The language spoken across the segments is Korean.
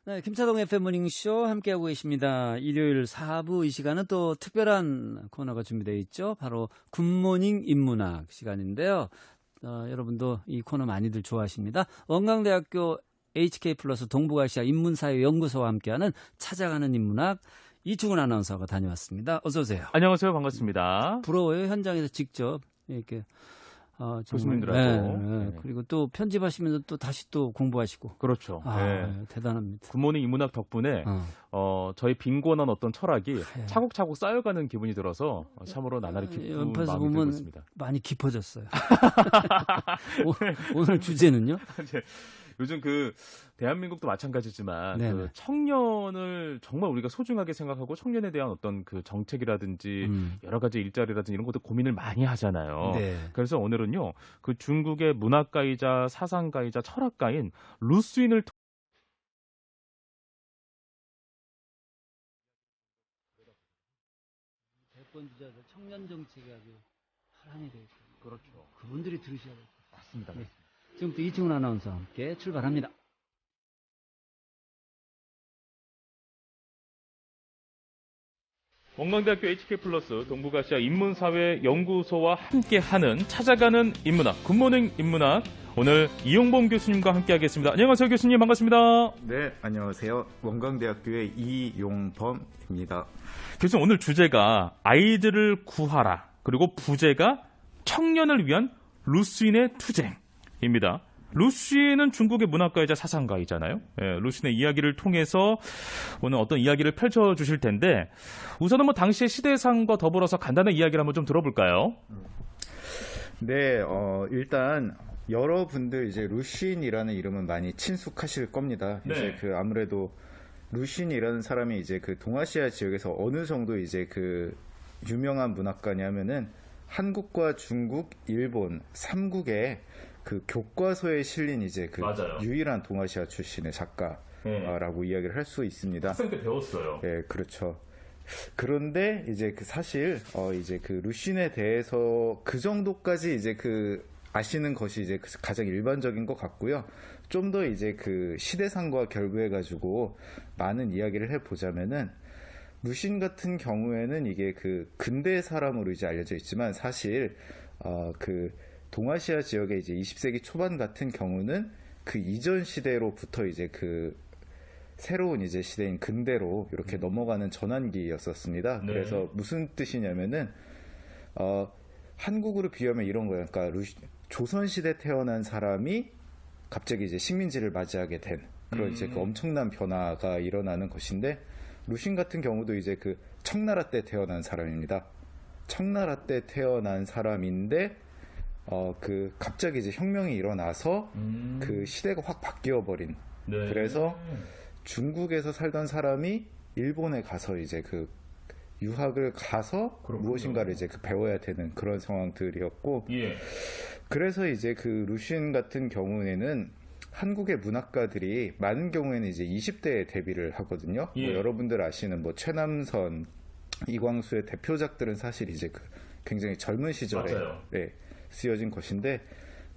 네, 김차동 FM 모닝쇼 함께하고 계십니다. 일요일 4부 이 시간은 또 특별한 코너가 준비되어 있죠. 바로 굿모닝 인문학 시간인데요. 여러분도 이 코너 많이들 좋아하십니다. 원광대학교 HK플러스 동북아시아 인문사회연구소와 함께하는 찾아가는 인문학 이충훈 아나운서가 다녀왔습니다. 어서 오세요. 안녕하세요. 반갑습니다. 부러워요. 현장에서 직접 이렇게 교수님들하고. 네. 그리고 또 편집하시면서 또 다시 또 공부하시고. 그렇죠. 네. 대단합니다. 굿모닝 인문학 덕분에 저희 빈곤한 어떤 철학이 차곡차곡 쌓여가는 기분이 들어서 참으로 나날이 기쁜 마음이 들고 있습니다. 많이 깊어졌어요. 오늘 주제는요? 요즘 대한민국도 마찬가지지만 그 청년을 정말 우리가 소중하게 생각하고 청년에 대한 어떤 그 정책이라든지 여러 가지 일자리라든지 이런 것도 고민을 많이 하잖아요. 네. 그래서 오늘은요, 그 중국의 문학가이자 사상가이자 철학가인 루스윈을 대권 주자들 청년 정책이 아주 사랑이 되어 있습니다. 그렇죠. 그분들이 들으셔야 돼요. 맞습니다. 네. 지금부터 이충훈 아나운서와 함께 출발합니다. 원광대학교 HK플러스 동북아시아 인문사회연구소와 함께하는 찾아가는 인문학, 굿모닝 인문학. 오늘 이용범 교수님과 함께하겠습니다. 안녕하세요, 교수님. 반갑습니다. 네, 안녕하세요. 원광대학교의 이용범입니다. 교수님, 오늘 주제가 아이들을 구하라, 그리고 부제가 청년을 위한 루스윈의 투쟁입니다. 루스윈은 중국의 문학가이자 사상가이잖아요. 루스윈의 이야기를 통해서 오늘 어떤 이야기를 펼쳐주실 텐데, 우선은 당시의 시대상과 더불어서 간단한 이야기를 한번 좀 들어볼까요? 네, 일단 여러분들 이제 루스윈이라는 이름은 많이 친숙하실 겁니다. 네. 이제 아무래도 루스윈이라는 사람이 이제 동아시아 지역에서 어느 정도 이제 유명한 문학가냐면은 한국과 중국, 일본 3국의 교과서에 실린 이제 맞아요. 유일한 동아시아 출신의 작가라고 이야기를 할 수 있습니다. 학생 때 배웠어요. 네, 그렇죠. 그런데 이제 사실 이제 루신에 대해서 그 정도까지 이제 아시는 것이 이제 가장 일반적인 것 같고요. 좀 더 이제 시대상과 결부해가지고 많은 이야기를 해보자면은 루신 같은 경우에는 이게 근대 사람으로 이제 알려져 있지만 사실 동아시아 지역의 이제 20세기 초반 같은 경우는 이전 시대로부터 이제 새로운 이제 시대인 근대로 이렇게 넘어가는 전환기였었습니다. 네. 그래서 무슨 뜻이냐면은 한국으로 비하면 이런 거예요. 그러니까 조선 시대 태어난 사람이 갑자기 이제 식민지를 맞이하게 된 그런 이제 엄청난 변화가 일어나는 것인데, 루신 같은 경우도 이제 청나라 때 태어난 사람입니다. 청나라 때 태어난 사람인데 갑자기 이제 혁명이 일어나서 시대가 확 바뀌어 버린. 네. 그래서 중국에서 살던 사람이 일본에 가서 이제 유학을 가서 그렇군요. 무엇인가를 이제 배워야 되는 그런 상황들이었고, 예. 그래서 이제 루신 같은 경우에는 한국의 문학가들이 많은 경우에는 이제 20대에 데뷔를 하거든요. 예. 여러분들 아시는 최남선, 이광수의 대표작들은 사실 이제 굉장히 젊은 시절에 쓰여진 것인데,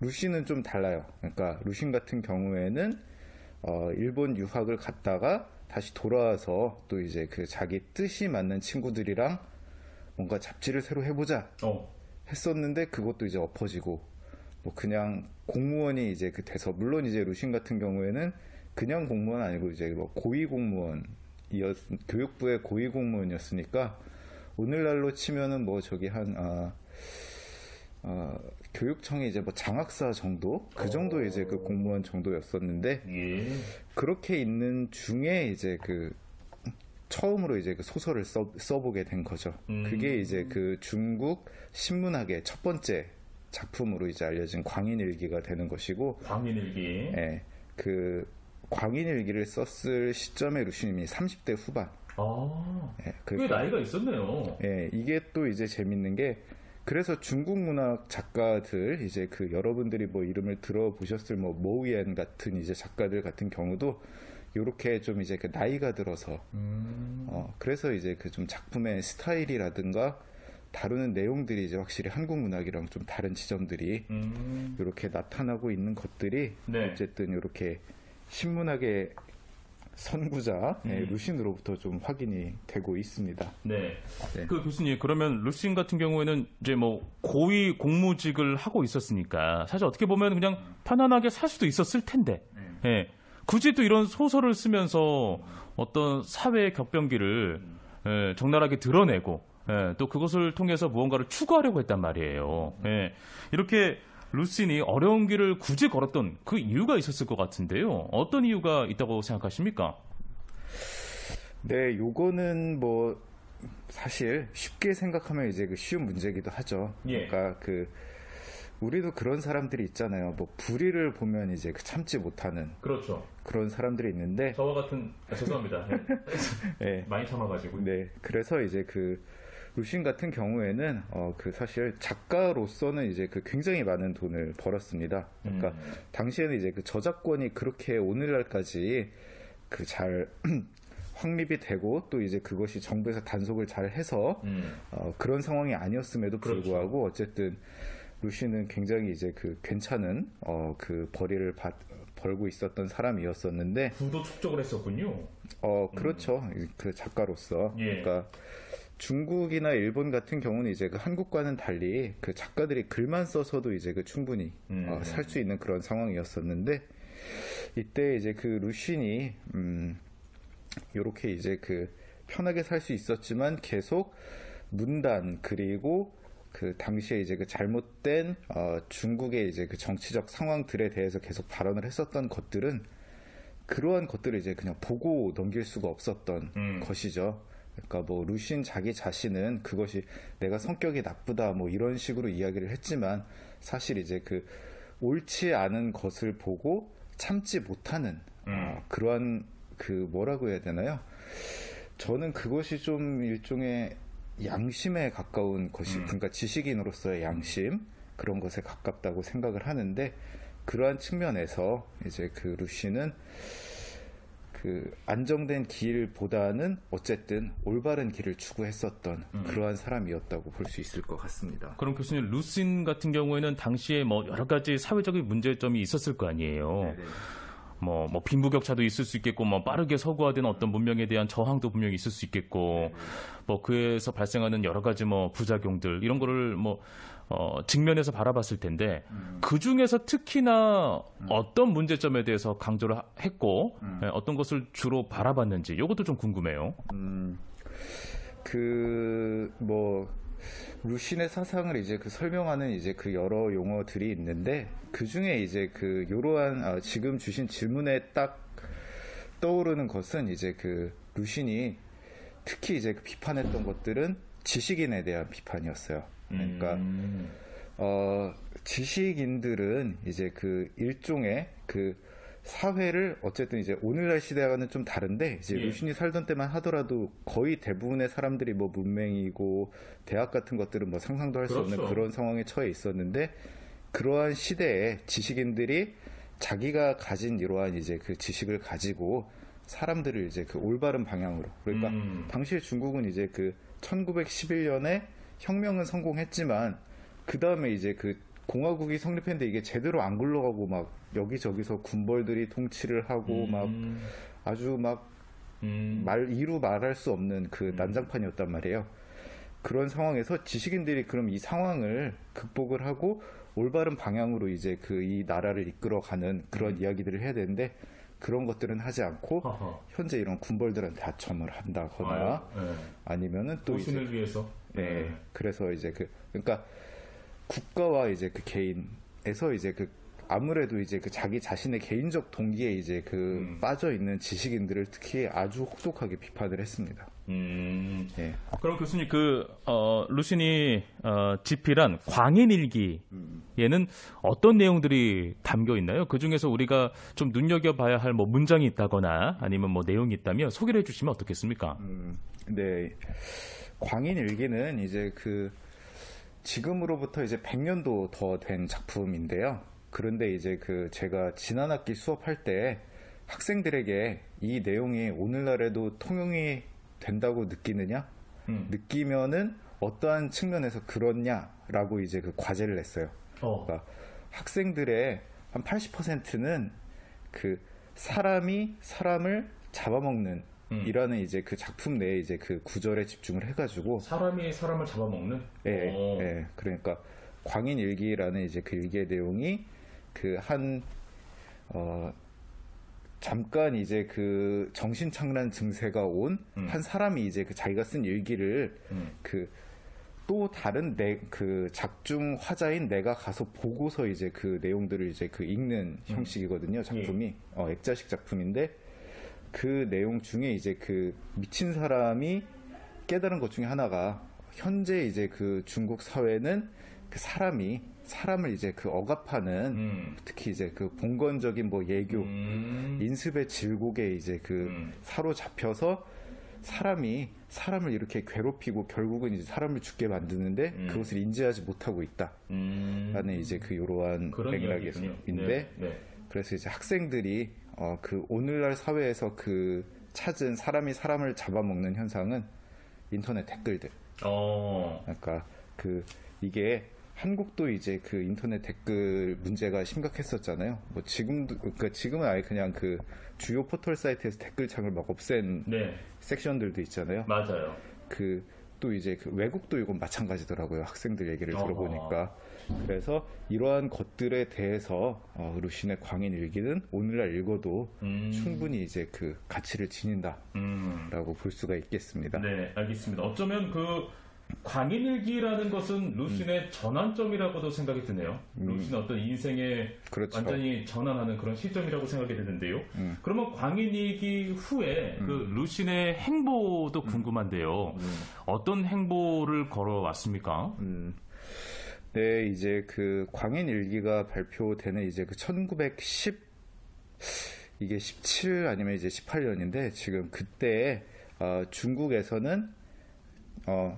루신은 좀 달라요. 그러니까 루신 같은 경우에는 일본 유학을 갔다가 다시 돌아와서 또 이제 자기 뜻이 맞는 친구들이랑 뭔가 잡지를 새로 해보자 했었는데, 그것도 이제 엎어지고 그냥 공무원이 이제 돼서, 물론 이제 루신 같은 경우에는 그냥 공무원 아니고 이제 고위 공무원, 교육부의 고위 공무원이었으니까 오늘날로 치면은 교육청이 이제 장학사 정도, 그 정도 이제 공무원 정도였었는데, 그렇게 있는 중에 이제 처음으로 이제 소설을 써보게 된 거죠. 그게 이제 중국 신문학의 첫 번째 작품으로 이제 알려진 광인일기가 되는 것이고, 광인일기. 네, 광인일기를 썼을 시점에 루신님이 30대 후반. 네, 꽤 나이가 있었네요. 네, 이게 또 이제 재밌는 게, 그래서 중국 문학 작가들, 이제 여러분들이 이름을 들어보셨을 모우옌 같은 이제 작가들 같은 경우도 요렇게 좀 이제 나이가 들어서, 그래서 이제 좀 작품의 스타일이라든가 다루는 내용들이 이제 확실히 한국 문학이랑 좀 다른 지점들이 이렇게 나타나고 있는 것들이 어쨌든 이렇게 신문학의 선구자 루신으로부터 좀 확인이 되고 있습니다. 네. 네. 그 교수님, 그러면 루신 같은 경우에는 이제 뭐 고위 공무직을 하고 있었으니까 사실 어떻게 보면 그냥 편안하게 살 수도 있었을 텐데, 예. 굳이 또 이런 소설을 쓰면서 어떤 사회의 격변기를 예, 적나라하게 드러내고 예, 또 그것을 통해서 무언가를 추구하려고 했단 말이에요. 예. 이렇게 루신이 어려운 길을 굳이 걸었던 그 이유가 있었을 것 같은데요. 어떤 이유가 있다고 생각하십니까? 네, 요거는 뭐 사실 쉽게 생각하면 이제 그 쉬운 문제이기도 하죠. 예. 그러니까 그 우리도 그런 사람들이 있잖아요. 뭐 불의를 보면 이제 그 참지 못하는 그렇죠. 그런 사람들이 있는데, 저와 같은 죄송합니다. 네, 많이 참아가지고. 네, 그래서 이제 그 루신 같은 경우에는 그 사실 작가로서는 이제 그 굉장히 많은 돈을 벌었습니다. 그러니까 당시에는 이제 그 저작권이 그렇게 오늘날까지 그 잘 확립이 되고 또 이제 그것이 정부에서 단속을 잘 해서 그런 상황이 아니었음에도 불구하고 그렇죠. 어쨌든 루시는 굉장히 이제 그 괜찮은 그 벌이를 벌고 있었던 사람이었었는데, 부도 축적을 했었군요. 그렇죠. 그 작가로서. 예. 그러니까 중국이나 일본 같은 경우는 이제 그 한국과는 달리 그 작가들이 글만 써서도 이제 그 충분히 살 수 있는 그런 상황이었었는데, 이때 이제 그 루신이 요렇게 이제 그 편하게 살 수 있었지만 계속 문단 그리고 그 당시에 이제 그 잘못된 중국의 이제 그 정치적 상황들에 대해서 계속 발언을 했었던 것들은 그러한 것들을 이제 그냥 보고 넘길 수가 없었던 것이죠. 그러니까 뭐 루신 자기 자신은 그것이 내가 성격이 나쁘다 뭐 이런 식으로 이야기를 했지만, 사실 이제 그 옳지 않은 것을 보고 참지 못하는 그러한 그 뭐라고 해야 되나요? 저는 그것이 좀 일종의 양심에 가까운 것이, 그러니까 지식인으로서의 양심, 그런 것에 가깝다고 생각을 하는데, 그러한 측면에서 이제 그 루시는 그 안정된 길보다는 어쨌든 올바른 길을 추구했었던 그러한 사람이었다고 볼 수 있을 것 같습니다. 그럼 교수님, 루신 같은 경우에는 당시에 뭐 여러 가지 사회적인 문제점이 있었을 거 아니에요. 네네. 뭐 빈부격차도 있을 수 있겠고, 뭐 빠르게 서구화된 어떤 문명에 대한 저항도 분명히 있을 수 있겠고, 뭐 그에서 발생하는 여러 가지 뭐 부작용들 이런 거를 뭐 직면해서 바라봤을 텐데, 그 중에서 특히나 어떤 문제점에 대해서 강조를 했고, 어떤 것을 주로 바라봤는지 이것도 좀 궁금해요. 루신의 사상을 이제 그 설명하는 이제 그 여러 용어들이 있는데, 그 중에 이제 그 요러한 지금 주신 질문에 딱 떠오르는 것은 이제 그 루신이 특히 이제 그 비판했던 것들은 지식인에 대한 비판이었어요. 그러니까 지식인들은 이제 그 일종의 그 사회를 어쨌든 이제 오늘날 시대와는 좀 다른데, 이제 루신이 살던 때만 하더라도 거의 대부분의 사람들이 뭐 문맹이고 대학 같은 것들은 뭐 상상도 할 수 없는 그런 상황에 처해 있었는데, 그러한 시대에 지식인들이 자기가 가진 이러한 이제 그 지식을 가지고 사람들을 이제 그 올바른 방향으로, 그러니까 당시에 중국은 이제 그 1911년에 혁명은 성공했지만 그 다음에 이제 그 공화국이 성립했는데 이게 제대로 안 굴러가고 막 여기저기서 군벌들이 통치를 하고 막 아주 막 이루 말할 수 없는 그 난장판이었단 말이에요. 그런 상황에서 지식인들이 그럼 이 상황을 극복을 하고 올바른 방향으로 이제 그 이 나라를 이끌어가는 그런 이야기들을 해야 되는데, 그런 것들은 하지 않고 현재 이런 군벌들한테 하청을 한다거나 아니면은 또 도신을 위해서. 네. 그래서 이제 그러니까 국가와 이제 그 개인에서 이제 그 아무래도 이제 그 자기 자신의 개인적 동기에 이제 그 빠져 있는 지식인들을 특히 아주 혹독하게 비판을 했습니다. 예. 그럼 교수님, 루신이 집필한 광인일기에는 어떤 내용들이 담겨 있나요? 그 중에서 우리가 좀 눈여겨봐야 할 뭐 문장이 있다거나 아니면 뭐 내용이 있다면 소개를 해주시면 어떻겠습니까? 네. 광인일기는 이제 그 지금으로부터 이제 100년도 더 된 작품인데요. 그런데 이제 그 제가 지난 학기 수업할 때 학생들에게 이 내용이 오늘날에도 통용이 된다고 느끼느냐? 느끼면은 어떠한 측면에서 그렇냐라고 이제 그 과제를 냈어요. 그러니까 학생들의 한 80%는 그 사람이 사람을 잡아먹는 이라는 이제 그 작품 내에 이제 그 구절에 집중을 해가지고 사람이 사람을 잡아먹는? 예. 그러니까 광인일기라는 이제 그 일기의 내용이 그 잠깐 이제 그 정신착란 증세가 온 한 사람이 이제 그 자기가 쓴 일기를 그 또 다른 그 작중 화자인 내가 가서 보고서 이제 그 내용들을 이제 그 읽는 형식이거든요. 작품이 액자식 작품인데 그 내용 중에 이제 그 미친 사람이 깨달은 것 중에 하나가 현재 이제 그 중국 사회는 그 사람을 이제 그 억압하는 특히 이제 그 봉건적인 뭐 예교 인습의 질곡에 이제 그 사로잡혀서 사람을 이렇게 괴롭히고 결국은 이제 사람을 죽게 만드는데 그것을 인지하지 못하고 있다라는 이제 그 이러한 맥락인데 그래서 이제 학생들이 그 오늘날 사회에서 그 찾은 사람이 사람을 잡아먹는 현상은 인터넷 댓글들. 그러니까 그 이게 한국도 이제 그 인터넷 댓글 문제가 심각했었잖아요. 뭐 그러니까 지금은 아예 그냥 그 주요 포털 사이트에서 댓글창을 막 없앤 섹션들도 있잖아요. 맞아요. 그 또 이제 그 외국도 이건 마찬가지더라고요. 학생들 얘기를 들어보니까. 그래서 이러한 것들에 대해서 루신의 광인일기는 오늘날 읽어도 충분히 이제 그 가치를 지닌다라고 볼 수가 있겠습니다. 네, 알겠습니다. 어쩌면 그 광인일기라는 것은 루신의 전환점이라고도 생각이 드네요. 루신의 어떤 인생에 그렇죠. 완전히 전환하는 그런 시점이라고 생각이 되는데요. 그러면 광인일기 후에 그 루신의 행보도 궁금한데요. 어떤 행보를 걸어왔습니까? 네, 이제 그 광인일기가 발표되는 이제 그 이게 17 아니면 이제 18년인데 지금 그때 중국에서는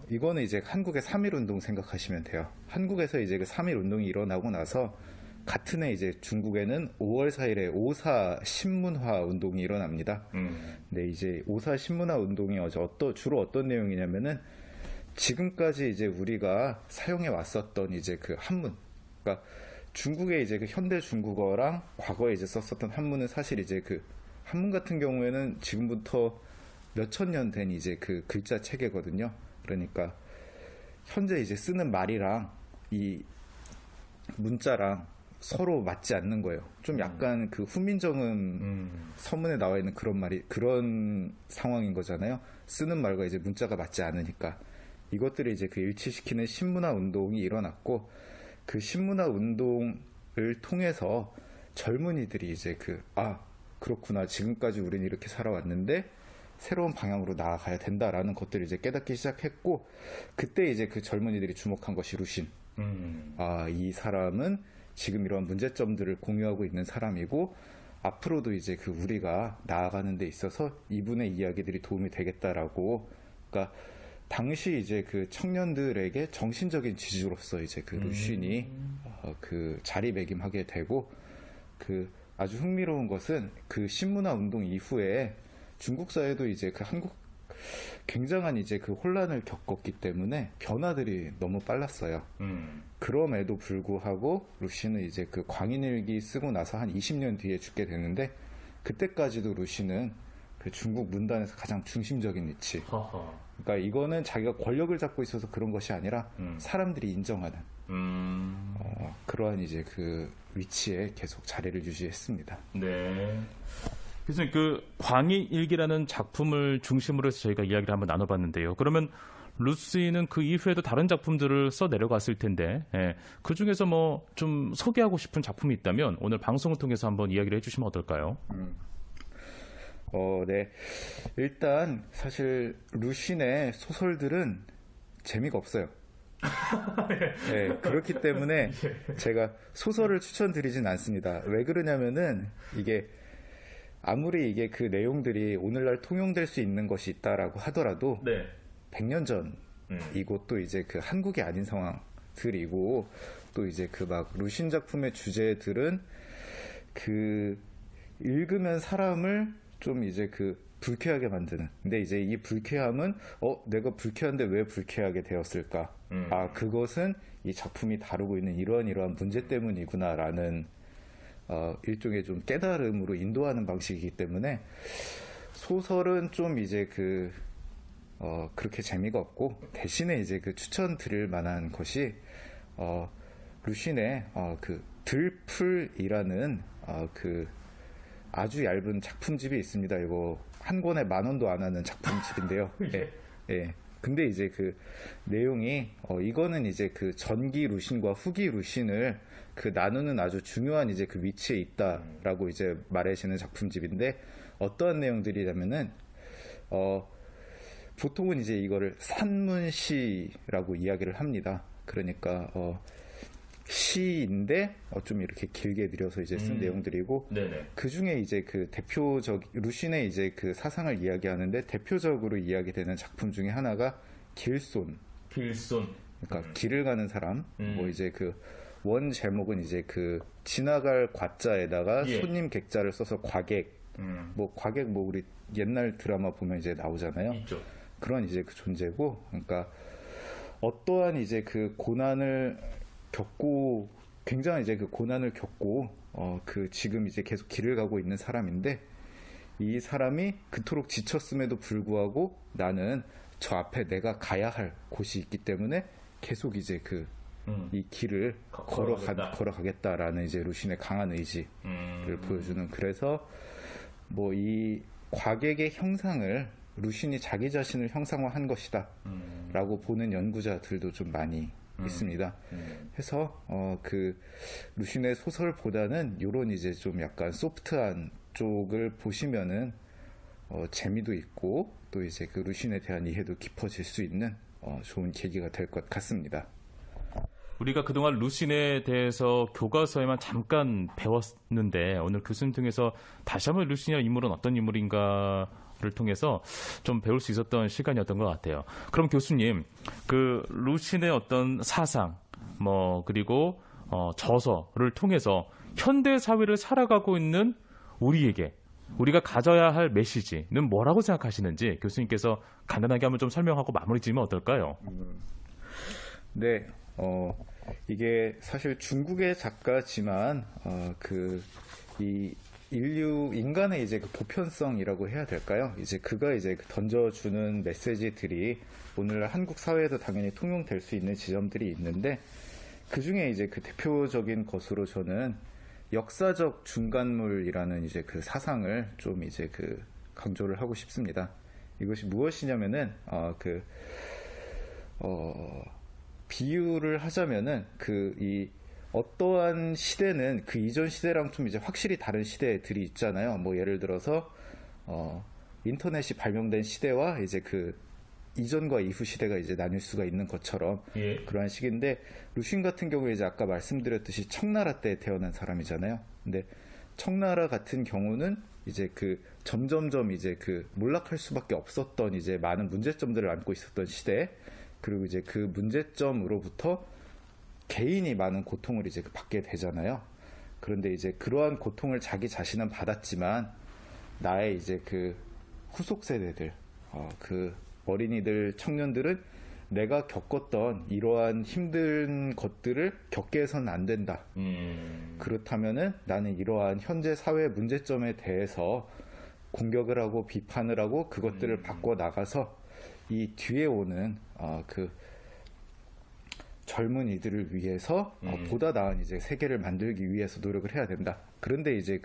이거는 이제 한국의 3.1운동 생각하시면 돼요. 한국에서 이제 그 3.1운동이 일어나고 나서 같은 해 이제 중국에는 5월 4일에 5.4 신문화 운동이 일어납니다. 근데 이제 5.4 신문화 운동이 주로 어떤 내용이냐면은 지금까지 이제 우리가 사용해 왔었던 이제 그 한문. 그러니까 중국의 이제 그 현대 중국어랑 과거에 이제 썼었던 한문은 사실 이제 그 한문 같은 경우에는 지금부터 몇천 년 된 이제 그 글자 체계거든요. 그러니까 현재 이제 쓰는 말이랑 이 문자랑 서로 맞지 않는 거예요. 좀 약간 그 훈민정음 서문에 나와 있는 그런 상황인 거잖아요. 쓰는 말과 이제 문자가 맞지 않으니까 이것들을 이제 그 일치시키는 신문화 운동이 일어났고 그 신문화 운동을 통해서 젊은이들이 이제 그렇구나. 지금까지 우리는 이렇게 살아왔는데 새로운 방향으로 나아가야 된다라는 것들을 이제 깨닫기 시작했고 그때 이제 그 젊은이들이 주목한 것이 루신. 이 사람은 지금 이런 문제점들을 공유하고 있는 사람이고 앞으로도 이제 그 우리가 나아가는 데 있어서 이분의 이야기들이 도움이 되겠다라고 그러니까 당시 이제 그 청년들에게 정신적인 지주로서 이제 그 루신이 그 자리매김하게 되고 그 아주 흥미로운 것은 그 신문화 운동 이후에 중국 사회도 이제 그 한국 굉장한 이제 그 혼란을 겪었기 때문에 변화들이 너무 빨랐어요. 그럼에도 불구하고 루시는 이제 그 광인일기 쓰고 나서 한 20년 뒤에 죽게 되는데 그때까지도 루시는 그 중국 문단에서 가장 중심적인 위치. 그러니까 이거는 자기가 권력을 잡고 있어서 그런 것이 아니라 사람들이 인정하는 그러한 이제 그 위치에 계속 자리를 유지했습니다. 네. 그래서 그 광인일기라는 작품을 중심으로 해서 저희가 이야기를 한번 나눠봤는데요. 그러면 루시는 그 이후에도 다른 작품들을 써 내려갔을 텐데 그 중에서 뭐 좀 소개하고 싶은 작품이 있다면 오늘 방송을 통해서 한번 이야기를 해주시면 어떨까요? 네. 일단 사실 루신의 소설들은 재미가 없어요. 네, 그렇기 때문에 제가 소설을 추천드리진 않습니다. 왜 그러냐면은 이게 아무리 이게 그 내용들이 오늘날 통용될 수 있는 것이 있다라고 하더라도 100년 전이고 또 이제 그 한국이 아닌 상황들이고 또 이제 그 막 루신 작품의 주제들은 그 읽으면 사람을 좀 이제 그 불쾌하게 만드는. 근데 이제 이 불쾌함은 내가 불쾌한데 왜 불쾌하게 되었을까? 그것은 이 작품이 다루고 있는 이러한 문제 때문이구나라는 일종의 좀 깨달음으로 인도하는 방식이기 때문에 소설은 좀 이제 그렇게 재미가 없고, 대신에 이제 추천드릴 만한 것이, 루신의, 들풀이라는, 아주 얇은 작품집이 있습니다. 이거 한 권에 10,000원도 안 하는 작품집인데요. 예, 예. 근데 이제 내용이, 이거는 이제 전기 루신과 후기 루신을 나누는 아주 중요한 이제 위치에 있다라고 이제 말하시는 작품집인데, 어떠한 내용들이냐면은, 보통은 이제 이거를 산문시라고 이야기를 합니다. 그러니까, 시인데, 좀 이렇게 길게 늘여서 이제 쓴 내용들이고, 그 중에 이제 루신의 이제 사상을 이야기하는데, 대표적으로 이야기되는 작품 중에 하나가 길손. 그러니까 길을 가는 사람. 뭐 이제 원 제목은 이제 지나갈 과자에다가 손님 객자를 써서 과객. 뭐 우리 옛날 드라마 보면 이제 나오잖아요. 있죠. 그런 이제 존재고, 그러니까 어떠한 이제 고난을 겪고, 굉장히 이제 고난을 겪고, 지금 이제 계속 길을 가고 있는 사람인데, 이 사람이 그토록 지쳤음에도 불구하고 나는 저 앞에 내가 가야 할 곳이 있기 때문에 계속 이제 이 길을 걸어가겠다라는 이제 루신의 강한 의지를 보여주는, 그래서 뭐 이 과객의 형상을 루신이 자기 자신을 형상화한 것이다 라고 보는 연구자들도 좀 많이 있습니다. 해서 루신의 소설보다는 요런 이제 좀 약간 소프트한 쪽을 보시면은 재미도 있고, 또 이제 루신에 대한 이해도 깊어질 수 있는 좋은 계기가 될 것 같습니다. 우리가 그동안 루신에 대해서 교과서에만 잠깐 배웠는데, 오늘 교수님 통해서 다시 한번 루신이라는 인물은 어떤 인물인가를 통해서 좀 배울 수 있었던 시간이었던 것 같아요. 그럼 교수님, 루신의 어떤 사상, 그리고 저서를 통해서 현대 사회를 살아가고 있는 우리에게 우리가 가져야 할 메시지는 뭐라고 생각하시는지 교수님께서 간단하게 한번 좀 설명하고 마무리 지으면 어떨까요? 네, 이게 사실 중국의 작가지만, 이 인간의 이제 보편성이라고 해야 될까요? 이제 그가 이제 던져주는 메시지들이 오늘날 한국 사회에도 당연히 통용될 수 있는 지점들이 있는데, 그 중에 이제 대표적인 것으로 저는 역사적 중간물이라는 이제 사상을 좀 이제 강조를 하고 싶습니다. 이것이 무엇이냐면은, 비유를 하자면은 이 어떠한 시대는 그 이전 시대랑 좀 이제 확실히 다른 시대들이 있잖아요. 뭐 예를 들어서 인터넷이 발명된 시대와 이제 이전과 이후 시대가 이제 나뉠 수가 있는 것처럼, 그러한 시기인데, 루신 같은 경우에 이제 아까 말씀드렸듯이 청나라 때 태어난 사람이잖아요. 근데 청나라 같은 경우는 이제 점점점 이제 몰락할 수밖에 없었던 이제 많은 문제점들을 안고 있었던 시대, 그리고 이제 그 문제점으로부터 개인이 많은 고통을 이제 받게 되잖아요. 그런데 이제 그러한 고통을 자기 자신은 받았지만, 나의 이제 후속 세대들, 어린이들, 청년들은 내가 겪었던 이러한 힘든 것들을 겪게 해서는 안 된다. 그렇다면은 나는 이러한 현재 사회 문제점에 대해서 공격을 하고 비판을 하고 그것들을 바꿔 나가서 이 뒤에 오는 젊은이들을 위해서 보다 나은 이제 세계를 만들기 위해서 노력을 해야 된다. 그런데 이제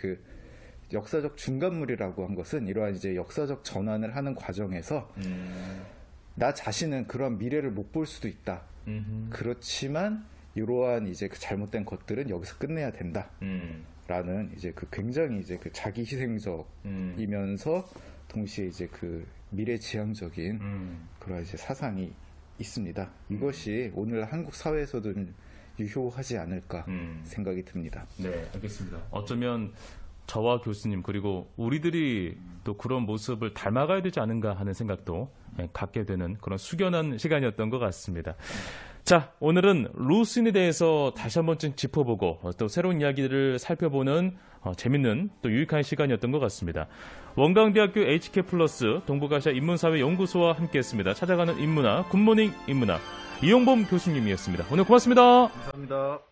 역사적 중간물이라고 한 것은 이러한 이제 역사적 전환을 하는 과정에서 나 자신은 그러한 미래를 못 볼 수도 있다. 그렇지만 이러한 이제 잘못된 것들은 여기서 끝내야 된다. 라는 이제 굉장히 이제 자기 희생적이면서 동시에 이제 미래지향적인 그런 이제 사상이 있습니다. 이것이 오늘 한국 사회에서도 유효하지 않을까 생각이 듭니다. 네, 알겠습니다. 어쩌면 저와 교수님 그리고 우리들이 또 그런 모습을 닮아가야 되지 않은가 하는 생각도 갖게 되는 그런 숙연한 시간이었던 것 같습니다. 자, 오늘은 루신에 대해서 다시 한번 짚어보고 또 새로운 이야기들을 살펴보는 재밌는 또 유익한 시간이었던 것 같습니다. 원광대학교 HK+ 동북아시아 인문사회연구소와 함께했습니다. 찾아가는 인문학, 굿모닝 인문학 이용범 교수님이었습니다. 오늘 고맙습니다. 감사합니다.